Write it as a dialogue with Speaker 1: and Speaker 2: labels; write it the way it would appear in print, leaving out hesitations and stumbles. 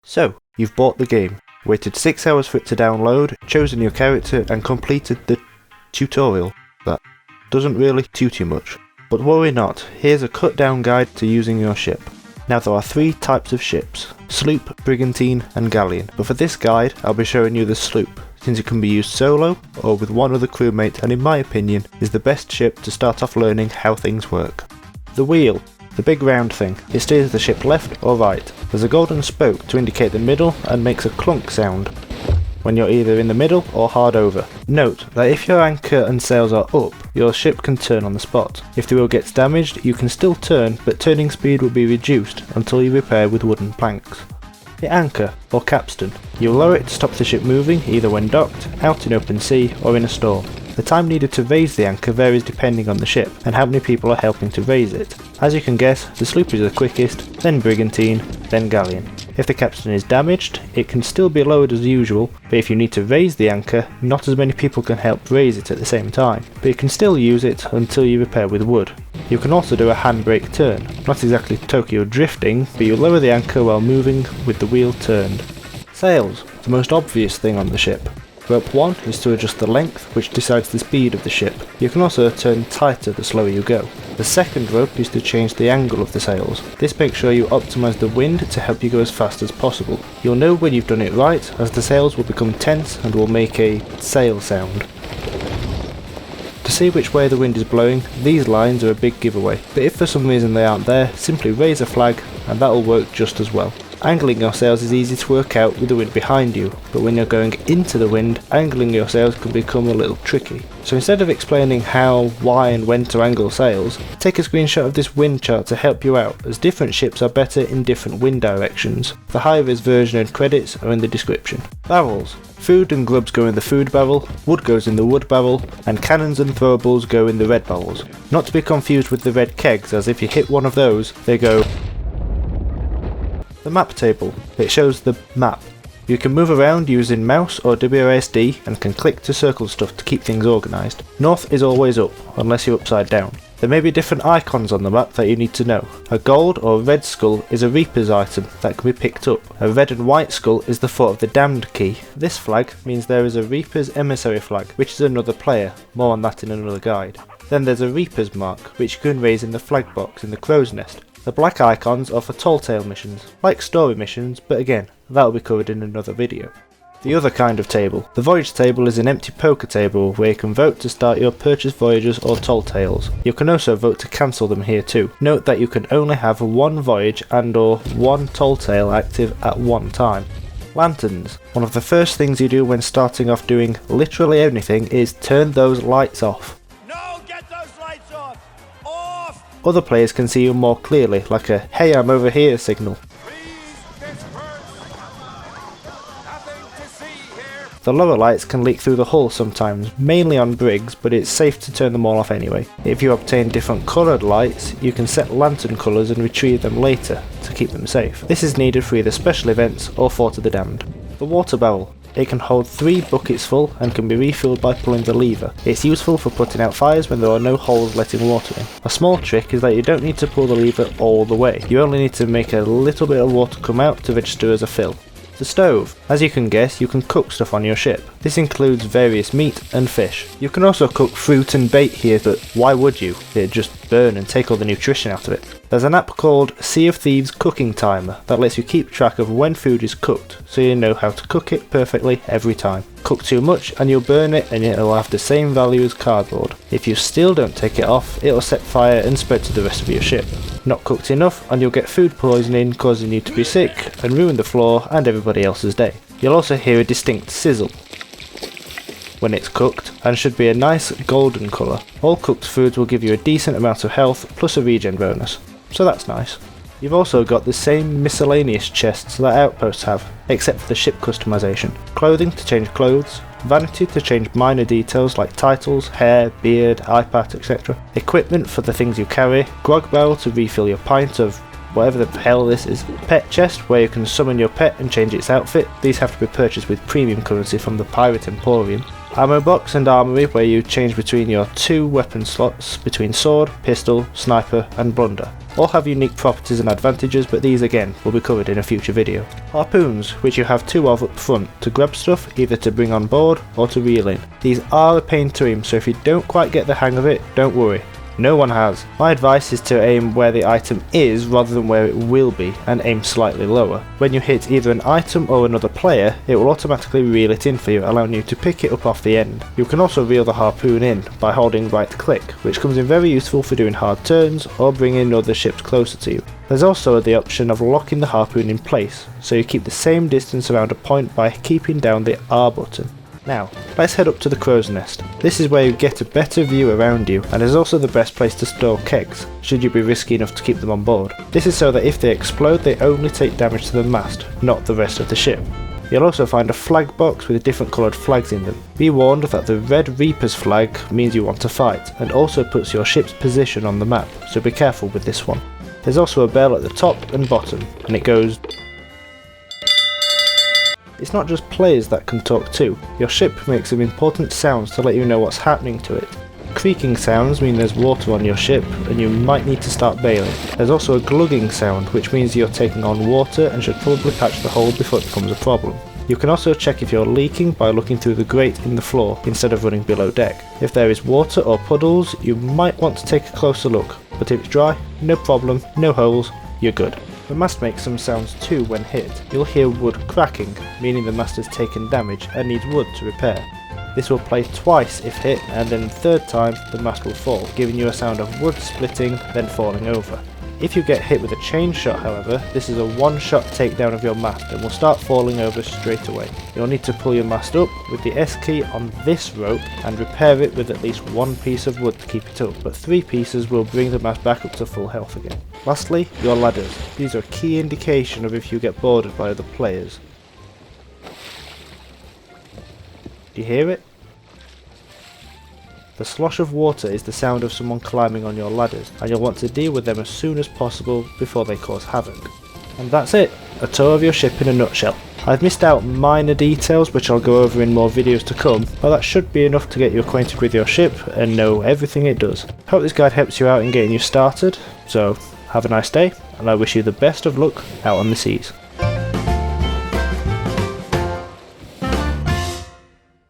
Speaker 1: So, you've bought the game, waited 6 hours for it to download, chosen your character and completed the tutorial. That doesn't really toot you much. But worry not, here's a cut down guide to using your ship. Now there are 3 types of ships, Sloop, Brigantine and Galleon, but for this guide I'll be showing you the Sloop, since it can be used solo or with one other crewmate and in my opinion is the best ship to start off learning how things work. The wheel, the big round thing, it steers the ship left or right. There's a golden spoke to indicate the middle and makes a clunk sound when you're either in the middle or hard over. Note that if your anchor and sails are up, your ship can turn on the spot. If the wheel gets damaged, you can still turn, but turning speed will be reduced until you repair with wooden planks. The anchor, or capstan. You'll lower it to stop the ship moving either when docked, out in open sea or in a storm. The time needed to raise the anchor varies depending on the ship and how many people are helping to raise it. As you can guess, the sloop is the quickest, then brigantine, then galleon. If the capstan is damaged, it can still be lowered as usual, but if you need to raise the anchor, not as many people can help raise it at the same time, but you can still use it until you repair with wood. You can also do a handbrake turn, not exactly Tokyo drifting, but you lower the anchor while moving with the wheel turned. Sails, the most obvious thing on the ship. Rope 1 is to adjust the length, which decides the speed of the ship. You can also turn tighter the slower you go. The second rope is to change the angle of the sails. This makes sure you optimise the wind to help you go as fast as possible. You'll know when you've done it right, as the sails will become tense and will make a sail sound. To see which way the wind is blowing, these lines are a big giveaway, but if for some reason they aren't there, simply raise a flag and that will work just as well. Angling your sails is easy to work out with the wind behind you, but when you're going into the wind, angling your sails can become a little tricky. So instead of explaining how, why and when to angle sails, take a screenshot of this wind chart to help you out, as different ships are better in different wind directions. The high-vis version and credits are in the description. Barrels. Food and grubs go in the food barrel, wood goes in the wood barrel, and cannons and throwables go in the red barrels. Not to be confused with the red kegs, as if you hit one of those, they go. The map table. It shows the map. You can move around using mouse or WASD and can click to circle stuff to keep things organised. North is always up, unless you're upside down. There may be different icons on the map that you need to know. A gold or red skull is a Reaper's item that can be picked up. A red and white skull is the Fort of the Damned key. This flag means there is a Reaper's emissary flag, which is another player, more on that in another guide. Then there's a Reaper's mark, which you can raise in the flag box in the crow's nest. The black icons are for tall tale missions, like story missions, but again, that will be covered in another video. The other kind of table. The Voyage Table is an empty poker table where you can vote to start your purchased voyages or tall tales. You can also vote to cancel them here too. Note that you can only have one voyage and or one tall tale active at one time. Lanterns. One of the first things you do when starting off doing literally anything is turn those lights off. Other players can see you more clearly, like a "Hey, I'm over here" signal. The lower lights can leak through the hull sometimes, mainly on brigs, but it's safe to turn them all off anyway. If you obtain different coloured lights, you can set lantern colours and retrieve them later to keep them safe. This is needed for either special events or Fort of the Damned. The water barrel. It can hold 3 buckets full and can be refilled by pulling the lever. It's useful for putting out fires when there are no holes letting water in. A small trick is that you don't need to pull the lever all the way. You only need to make a little bit of water come out to register as a fill. The stove. As you can guess, you can cook stuff on your ship. This includes various meat and fish. You can also cook fruit and bait here, but why would you? It'd just burn and take all the nutrition out of it. There's an app called Sea of Thieves cooking timer that lets you keep track of when food is cooked, so you know how to cook it perfectly every time. Cook too much and you'll burn it and it'll have the same value as cardboard. If you still don't take it off, it'll set fire and spread to the rest of your ship. Not cooked enough and you'll get food poisoning, causing you to be sick and ruin the floor and everybody else's day. You'll also hear a distinct sizzle when it's cooked, and should be a nice golden colour. All cooked foods will give you a decent amount of health plus a regen bonus, so that's nice. You've also got the same miscellaneous chests that outposts have, except for the ship customization. Clothing to change clothes, vanity to change minor details like titles, hair, beard, eye patch, etc. Equipment for the things you carry, grog barrel to refill your pint of whatever the hell this is. Pet chest where you can summon your pet and change its outfit. These have to be purchased with premium currency from the Pirate Emporium. Ammo box and armory, where you change between your 2 weapon slots between sword, pistol, sniper and blunder. All have unique properties and advantages, but these again will be covered in a future video. Harpoons, which you have 2 of up front to grab stuff either to bring on board or to reel in. These are a pain to aim, so if you don't quite get the hang of it, don't worry. No one has. My advice is to aim where the item is rather than where it will be, and aim slightly lower. When you hit either an item or another player, it will automatically reel it in for you, allowing you to pick it up off the end. You can also reel the harpoon in by holding right click, which comes in very useful for doing hard turns or bringing other ships closer to you. There's also the option of locking the harpoon in place, so you keep the same distance around a point by keeping down the R button. Now, let's head up to the crow's nest. This is where you get a better view around you, and is also the best place to store kegs, should you be risky enough to keep them on board. This is so that if they explode, they only take damage to the mast, not the rest of the ship. You'll also find a flag box with different coloured flags in them. Be warned that the red Reaper's flag means you want to fight, and also puts your ship's position on the map, so be careful with this one. There's also a bell at the top and bottom, and it goes... It's not just players that can talk too. Your ship makes some important sounds to let you know what's happening to it. Creaking sounds mean there's water on your ship and you might need to start bailing. There's also a glugging sound, which means you're taking on water and should probably patch the hole before it becomes a problem. You can also check if you're leaking by looking through the grate in the floor instead of running below deck. If there is water or puddles, you might want to take a closer look, but if it's dry, no problem, no holes, you're good. The mast makes some sounds too when hit. You'll hear wood cracking, meaning the mast has taken damage and needs wood to repair. This will play twice if hit, and then the third time the mast will fall, giving you a sound of wood splitting, then falling over. If you get hit with a chain shot, however, this is a one-shot takedown of your mast and will start falling over straight away. You'll need to pull your mast up with the S key on this rope and repair it with at least 1 piece of wood to keep it up, but 3 pieces will bring the mast back up to full health again. Lastly, your ladders. These are a key indication of if you get boarded by other players. Do you hear it? The slosh of water is the sound of someone climbing on your ladders, and you'll want to deal with them as soon as possible before they cause havoc. And that's it, a tour of your ship in a nutshell. I've missed out minor details which I'll go over in more videos to come, but that should be enough to get you acquainted with your ship and know everything it does. Hope this guide helps you out in getting you started, so have a nice day, and I wish you the best of luck out on the seas.